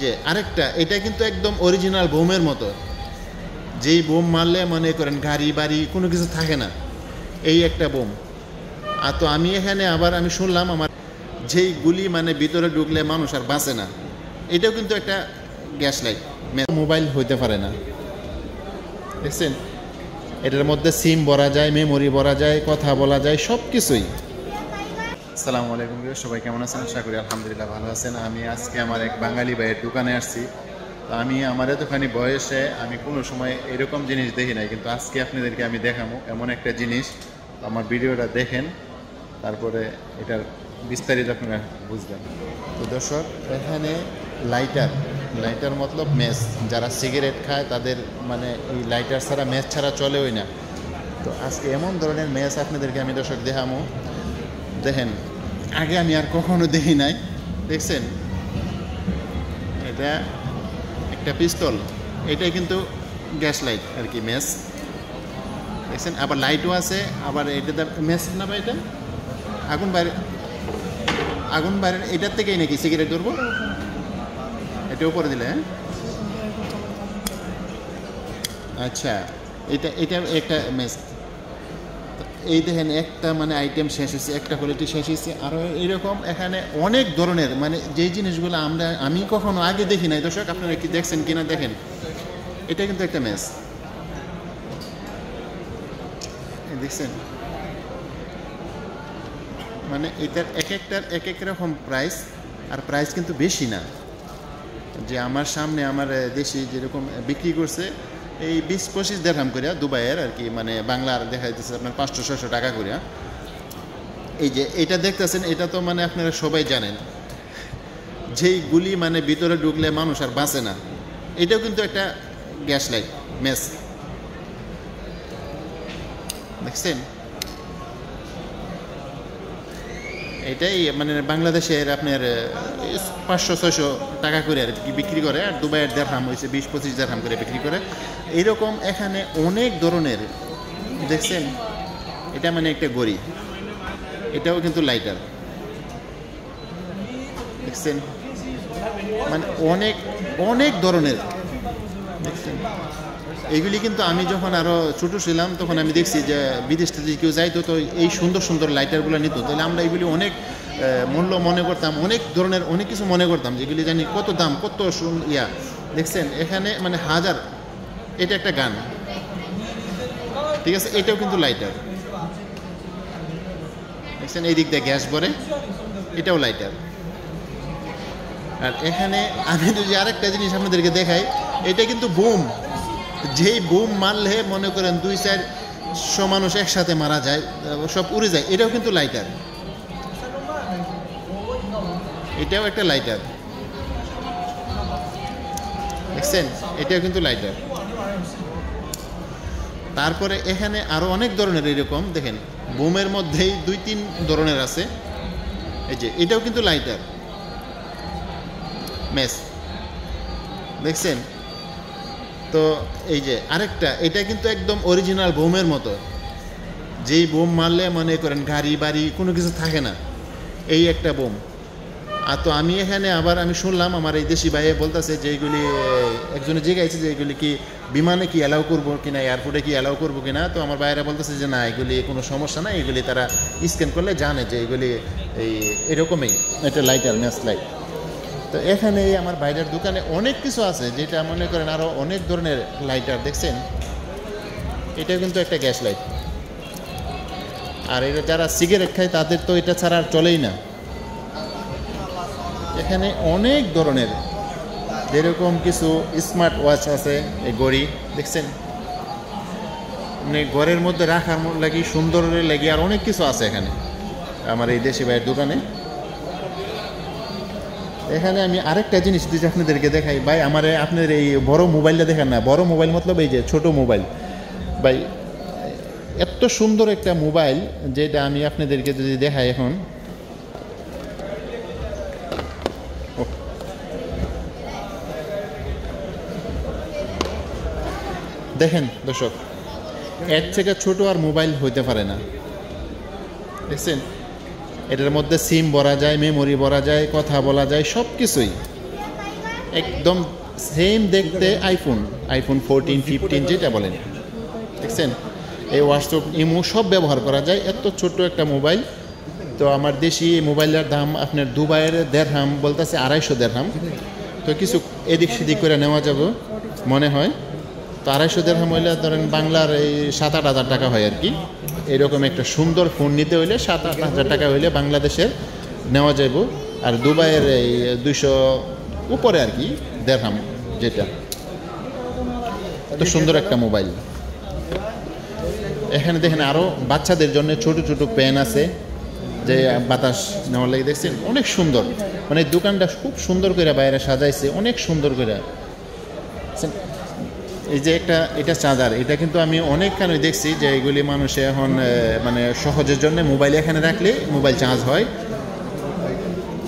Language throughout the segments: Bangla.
যে আরেকটা এটা কিন্তু একদম অরিজিনাল বোমের মতো, যেই বোম মারলে মনে করেন গাড়ি বাড়ি কোনো কিছু থাকে না, এই একটা বোম। আর তো আমি এখানে আবার আমি শুনলাম আমার যেই গুলি মানে ভিতরে ঢুকলে মানুষ আর বাঁচে না, এটাও কিন্তু একটা গ্যাস লাইট। মোবাইল হইতে পারে না, দেখছেন? এটার মধ্যে সিম ভরা যায়, মেমোরি ভরা যায়, কথা বলা যায়, সব কিছুই। আসসালামু আলাইকুম, সবাই কেমন আছেন? আশা করি আলহামদুলিল্লাহ ভালো আছেন। আমি আজকে আমার এক বাঙালি ভাইয়ের দোকানে আসছি। তো আমি আমার এতখানি বয়সে আমি কোনো সময় এরকম জিনিস দেখি নাই, কিন্তু আজকে আপনাদেরকে আমি দেখাবো এমন একটা জিনিস। আমার ভিডিওটা দেখেন, তারপরে এটার বিস্তারিত আপনারা বুঝবেন। তো দর্শক, এখানে লাইটার মতলব মেস, যারা সিগারেট খায় তাদের মানে এই লাইটার ছাড়া, মেস ছাড়া চলেই না। তো আজকে এমন ধরনের মেস আপনাদেরকে আমি দর্শক দেখাবো। দেখেন, আগে আমি আর কখনো দেখি নাই, দেখছেন? এটা একটা পিস্তল, এটাই কিন্তু গ্যাস লাইট আর কি, মেস, দেখছেন? আবার লাইটও আছে, আবার এটা মেস না ভাই, এটা আগুন বাইরে এটার থেকেই নাকি সিগারেট ধরবো, এটা উপরে দিলে। আচ্ছা, এটা একটা মেস। এই দেখেন, একটা মানে আইটেম শেষ হয়েছে, একটা কোয়ালিটি শেষ হয়েছে, আরও এরকম এখানে অনেক ধরনের, মানে যেই জিনিসগুলো আমি কখনো আগে দেখি নাই। দর্শক, আপনারা কি দেখছেন কিনা দেখেন, এটা কিন্তু একটা মেস, দেখছেন? মানে এটার এক এক রকম প্রাইস, আর প্রাইস কিন্তু বেশি না। যে আমার সামনে আমার দেশি যেরকম বিক্রি করছে এই 20-25 দিরহাম করিয়া, দুবাইয়ের আর কি, মানে বাংলার দেখা যাচ্ছে আপনার 500-600 টাকা করিয়া। এই যে এটা দেখতেছেন, এটা তো মানে আপনারা সবাই জানেন, যেই গুলি মানে ভিতরে ঢুকলে মানুষ আর বাঁচে না, এটাও কিন্তু একটা গ্যাস লাইট, মেস, দেখছেন? এটাই মানে বাংলাদেশের আপনার 500-600 টাকা করে আর কি বিক্রি করে, আর দুবাইয়ের দিরহাম হয়েছে 20-25 দিরহাম করে বিক্রি করে। এইরকম এখানে অনেক ধরনের, দেখছেন? এটা মানে একটা গড়ি, এটাও কিন্তু লাইটার, দেখছেন? মানে অনেক ধরনের, দেখছেন? এইগুলি কিন্তু আমি যখন আরও ছোটো ছিলাম তখন আমি দেখছি যে বিদেশ থেকে কেউ যাইতো, তো এই সুন্দর সুন্দর লাইটারগুলো নিত, তাহলে আমরা এইগুলি অনেক মূল্য মনে করতাম, অনেক ধরনের অনেক কিছু মনে করতাম, যেগুলি জানি কত দাম, কত দেখছেন? এখানে মানে হাজার। এটা একটা গান, ঠিক আছে? এটাও কিন্তু লাইটার, দেখছেন? এই দিক দিয়ে গ্যাস ভরে, এটাও লাইটার। আর এখানে আমি যদি আরেকটা জিনিস আপনাদেরকে দেখাই, এটা কিন্তু বুম, যেই বুম মারলে মনে করেন 2-400 মানুষ একসাথে মারা যায়, সব উড়ে যায়, এটাও কিন্তু লাইটার, এটাও একটা লাইটার, দেখছেন? এটাও কিন্তু লাইটার। তারপরে এখানে আরো অনেক ধরনের এরকম, দেখেন, বুমের মধ্যেই 2-3 ধরনের আছে। এই যে এটাও কিন্তু লাইটার, মেস, দেখছেন? তো এই যে আরেকটা, এটা কিন্তু একদম অরিজিনাল বোমের মতো, যেই বোম মারলে মনে করেন গাড়ি বাড়ি কোনো কিছু থাকে না, এই একটা বোম। আর তো আমি এখানে আবার আমি শুনলাম আমার এই দেশি ভাইয়ে বলতেছে যে এইগুলি, একজনে জিজ্ঞাসা যে এইগুলি কি বিমানে কি অ্যালাউ করবো কিনা, এয়ারপোর্টে কি অ্যালাউ করবো কিনা। তো আমার ভাইয়েরা বলতেছে যে না, এগুলি কোনো সমস্যা না, এগুলি তারা স্ক্যান করলে জানে যে এগুলি এরকমই একটা লাইটার, ম্যাচ লাইট। তো এখানে আমার বাইরের দোকানে অনেক কিছু আছে, যেটা মনে করেন আরও অনেক ধরনের লাইটার, দেখছেন? এটা কিন্তু একটা গ্যাস লাইট। আর এটা যারা সিগারেট খায় তাদের তো এটা ছাড়া আর চলেই না। এখানে অনেক ধরনের, যেরকম কিছু স্মার্ট ওয়াচ আছে, এই ঘড়ি, দেখছেন? মানে ঘরের মধ্যে রাখার লাগি, সুন্দরের লাগি, আর অনেক কিছু আছে এখানে আমার এই দেশি ভাইয়ের দোকানে। এখানে আমি আরেকটা জিনিস যদি আপনাদেরকে দেখাই, ভাই আমার আপনার এই বড় মোবাইলটা দেখেন না, বড় মোবাইল মতলব এই যে ছোট মোবাইল, ভাই এত সুন্দর একটা মোবাইল, যেটা আমি আপনাদেরকে যদি দেখাই এখন, দেখেন দর্শক, এর থেকে ছোট আর মোবাইল হইতে পারে না, দেখছেন? এটার মধ্যে সিম ভরা যায়, মেমোরি ভরা যায়, কথা বলা যায়, সব কিছুই। একদম সেম দেখতে আইফোন 14 15 যেটা বলেন, দেখছেন। এই হোয়াটসঅ্যাপ ইমো সব ব্যবহার করা যায়, এত ছোট্ট একটা মোবাইল। তো আমার দেশি মোবাইলের দাম আপনার দুবাইয়ের দেড়হাম বলতেছে 250 দেড়হাম। তো কিছু এদিক সেদিক করে নেওয়া যাবে মনে হয়। তো 250 দেড়হাম হইলে ধরেন বাংলার এই 7-8 হাজার টাকা হয় আর কি। এরকম একটা সুন্দর ফোন নিতে হইলে 7-8 হাজার টাকা হইলে বাংলাদেশের নেওয়া যাবে। আর দুবাইয়ের এই 200 উপরে আর কি দেড়হাম, যেটা এত সুন্দর একটা মোবাইল। এখানে দেখেন আরও বাচ্চাদের জন্য ছোট ছোট পেন আছে, যে বাতাস নেওয়ার লাগে, দেখছেন অনেক সুন্দর। মানে দোকানটা খুব সুন্দর করে বাইরে সাজাইছে, অনেক সুন্দর করে। এই যে এটা চার্জার, এটা কিন্তু আমি অনেকখানি দেখছি যে এগুলি মানুষে এখন মানে সহজের জন্য মোবাইল এখানে রাখলে মোবাইল চার্জ হয়।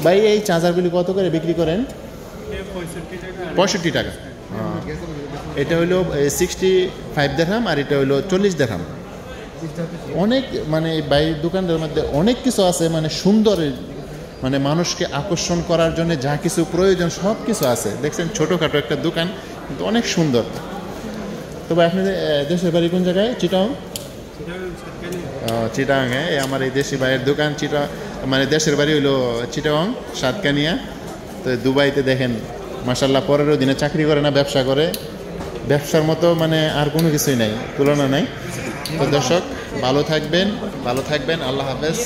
ভাই এই চার্জারগুলি কত করে বিক্রি করেন? 65 টাকা। এটা হইলো 65 দেড়হাম, আর এটা হইলো 40 দেড়হাম। অনেক মানে বাইরের দোকানটার মধ্যে অনেক কিছু আছে, মানে সুন্দর, মানে মানুষকে আকর্ষণ করার জন্য যা কিছু প্রয়োজন সব কিছু আছে। দেখছেন ছোটোখাটো একটা দোকান কিন্তু অনেক সুন্দর। তবে আপনি দেশের বাড়ি কোন জায়গায়? চিটাং? চিটাং। হ্যাঁ, আমার এই দেশি ভাইয়ের দোকান মানে দেশের বাড়ি হইলো চিটাং সাতকানিয়া। তো দুবাইতে দেখেন মাশাল্লাহ 15 দিনে চাকরি করে না, ব্যবসা করে। ব্যবসার মতো মানে আর কোনো কিছুই নাই, তুলনা নাই। তো দর্শক ভালো থাকবেন, আল্লাহ হাফেজ।